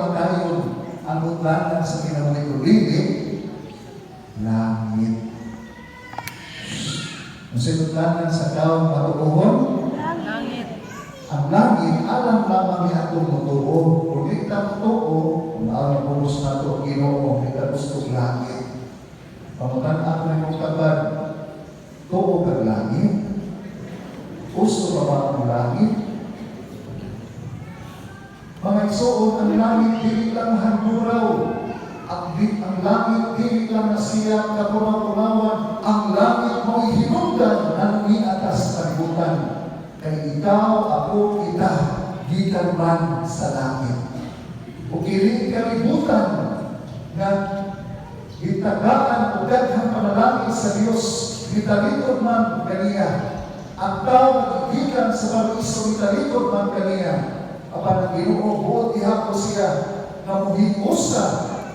makayon ang utlanan sa kinabuhi ko lilit, langit. Ang sinutlanan sa taong matutuhon, Langit. ang langit, alam lamang niya itong mutuo. Kung di ka mutuo, kung alam mo gusto na ito, Ginoo, di ka gusto langit. Pamutan ako na yung kapag tuo kag langit, gusto pa ba ang langit? Mga isuon, ang langit, dili lang handuraw. Ang langit, dili lang na siya kapunaw-punawan. Ang langit mo ihinundan ng iatas kalibutan. Kay ikaw, ako, kita, gikan man sa langit. O kiling kalibutan na itagaan o daghang panalangin sa Diyos, italikod man kaniya. Ang tao gikan sa pag-iso, italikod man kaniya. Apan ang Ginoo, buot ihapon siya na muhiusa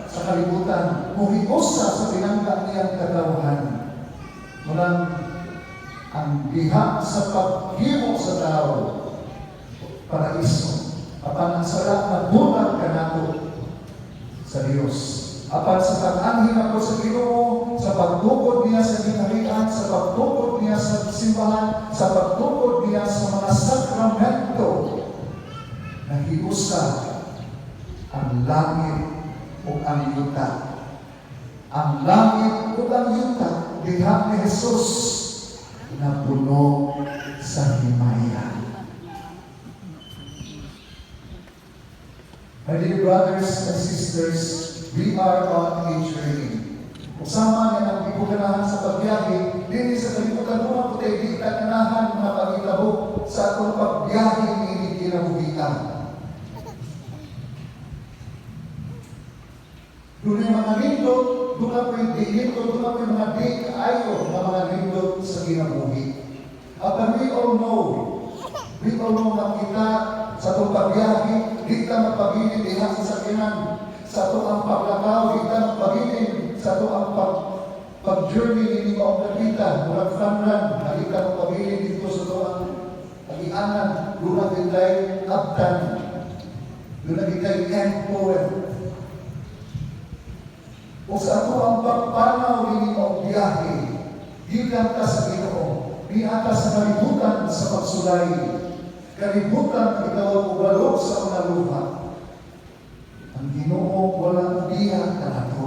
sa kalibutan, muhiusa sa pinangga niyang katawhan. Mulang ang diha sa paghimo sa tao, paraiso. Apan ang sarap na bunag ka nato sa Diyos. Apan sa pag-anhin ako sa Ginoo, sa pagtukod niya sa ginharian, sa pagtukod niya sa simbahan, sa pagtukod niya sa mga sakramento, nahiusa ang langit o ang yuta. Ang langit o ang yuta, diha ni Jesus na puno sa himaya. My dear brothers and sisters, we are on a journey. Kasama niya ang ipuganahan sa pagbiyahe, din sa kalimutan mo ang putay di kaganahan mga pagitabo sa atong pagbiyahe ni kinabuhian. Doon yung mga lindot, doon ako yung dilindot, doon ako yung mga di kaayo na mga lindot sa kinabuhi. At we all know na kita sa itong pagbiyahe, di ka magpabilin diha sa sakinan. Sa ito ang paglakaw, di ka magpabilin. Sa ito ang pag-journey ni Maong Nagita, murag Flanran, na di ka magpabilin dito sa ito ang agianan, doon ang itay abdan, doon ang itay end-poem. O sa ito ang pagpanaw ni Maong biyahe, di lang ka sa Ginoo, di ata sa kalibutan sa pagsulay, kalibutan ikaw ang ubalog sa mga luha. Ang Ginoo walang biya ka nato.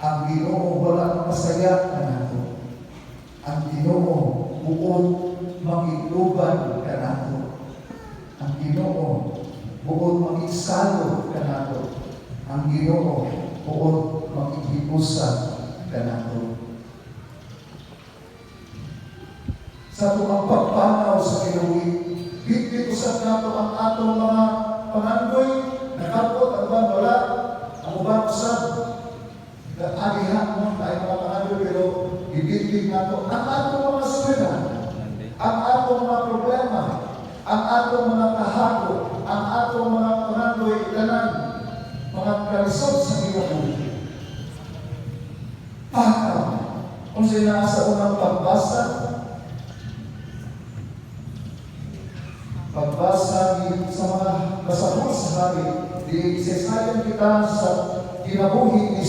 Ang Ginoo walang masaya ka nato. Ang Ginoo buod makituban ka nato. Ang Ginoo buod makisalo ka nato. Ang Ginoo buod makikipusa ka nato. Sa tuwang pagpanaw sa kinabuhi, bit usap nato ang atong mga pangandoy, nakapot ang bang wala, ang ubang usap, agihan mo tayo mga pangandoy, pero ibit nato ang atong mga sila, ang atong mga problema, ang atong mga kahako, ang atong mga pangandoy, itanan, mga kalisod sa kinabuhi. Pakaw, kung sila sa unang pagbasa sa mga kasabot sa hari, di-isasayan kita sa kinabuhi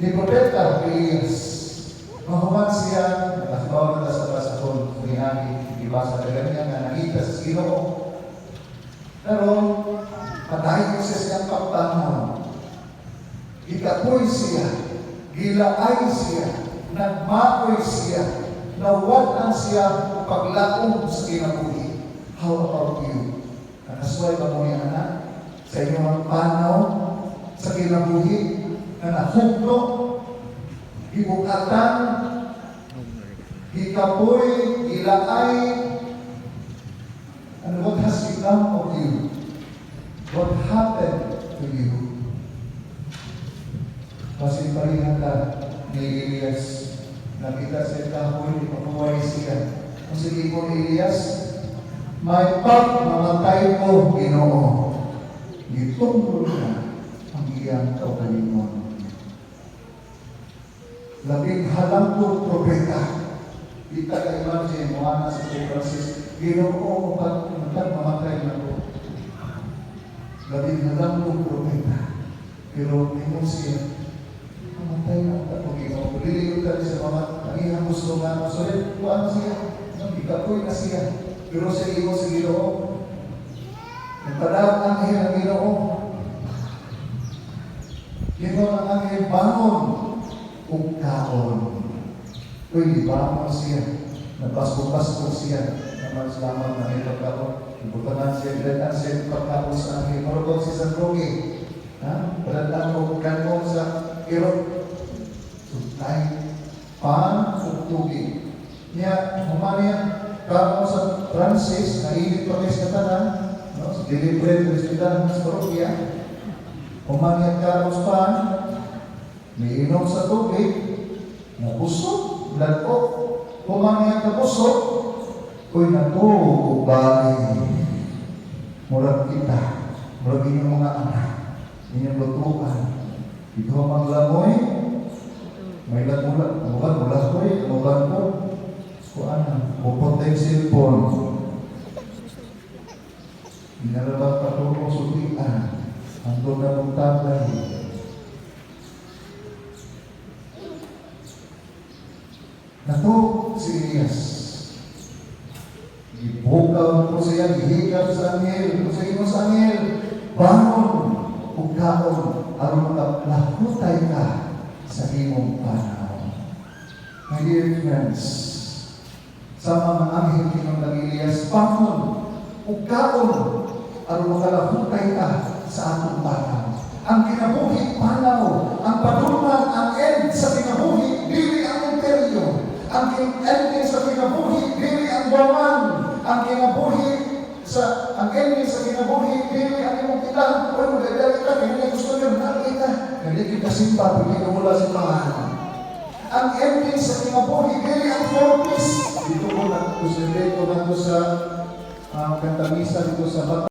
ni Propeta Elias. Mahuman siya, nakasibaw na sa pasakon, kunihagi, ibasa na ganyan na nakita sa Ginoo. Pero, patay ko sa siyang pagtanaw. Ikapoy siya, gilaay siya, nagmakoy siya, nawalan siya paglaong sa kinabuhi. How about you? Nakasway ba mo yan, anak? Sa inyong panaw sa kinabuhi na nahugno, hibukatan, hikapoy, ilaay, and what has become of you? What happened to you? Kasi parihan ka ni Elias. Nakita sa kahoy, ipapuway siya. Kung sige ko ni Elias, may mamatay ko, Ginoo. Gitungkol na ang iyang kaugalingon. Labing halang ko, propeta. Ita ka imagine, mga sa Francis, Ginoo, mamatay na ko. labing halang propeta. Pero tingnan siya, mamatay na ang Panginoon. Liligot ka sa mga nangihang gusto nga. So, kuhaan siya. Ikapoy na siya. Pero sa iyo sa Ginoo, nagpadaan ang anghel ng Ginoo. Ginoo ang anghel, bangon kung kaon. Uy, bangon siya. Nagpasko-pasko siya. Naman selamat na may pagkaon. Ibutangan siya, bilangan siya pagkaon sa anghel. Marupag si San Roque. Berdatang kanon sa irot. Sutay. Pan o tubig. Niya, humaniya, kanon sa Francis, nainit pa kayo sa tanan. Sa deliberate hospital sa parokya. Humaniya kanon sa pan. May inom sa tubig. Nabusog. Nagko. Humaniya ka busog. Uy, nato, bagay. Murag kita. Murag inyong mga anak. Inyong lutuan. Ito ang maglamoy. May lagulat. Mulan ko eh. Mulan ko. Kuan. Pupunta yung cellphone. Inarabang patulong sulian. Andun na mong tabay. Nato si Elias. Ibukaw ko siya, ihigap sa anghel. Kung sa inyo sa anghel, bangon, ugkaon, aron lahutay ka sa imong panahon. My dear friends, sa mga anghel kinong ng Elias, bangon, ugkaon, aron makalahutay ka sa atong panahon. Ang kinabuhi, panaw, ang padulman, ang end sa kinabuhi, dili ang imperyo. Ang ending sa kinabuhi, dili ang bawan. Ang kinabuhi ang ending sa kinabuhi, dili ang imong ilang. Kung magdadali ka, hindi gusto nyo, nakita. Hindi kita simpa, hindi ka mula simbahan. Ang ending sa kinabuhi, dili ang purpose. Dito ko na, dito sa kantamisa, dito sa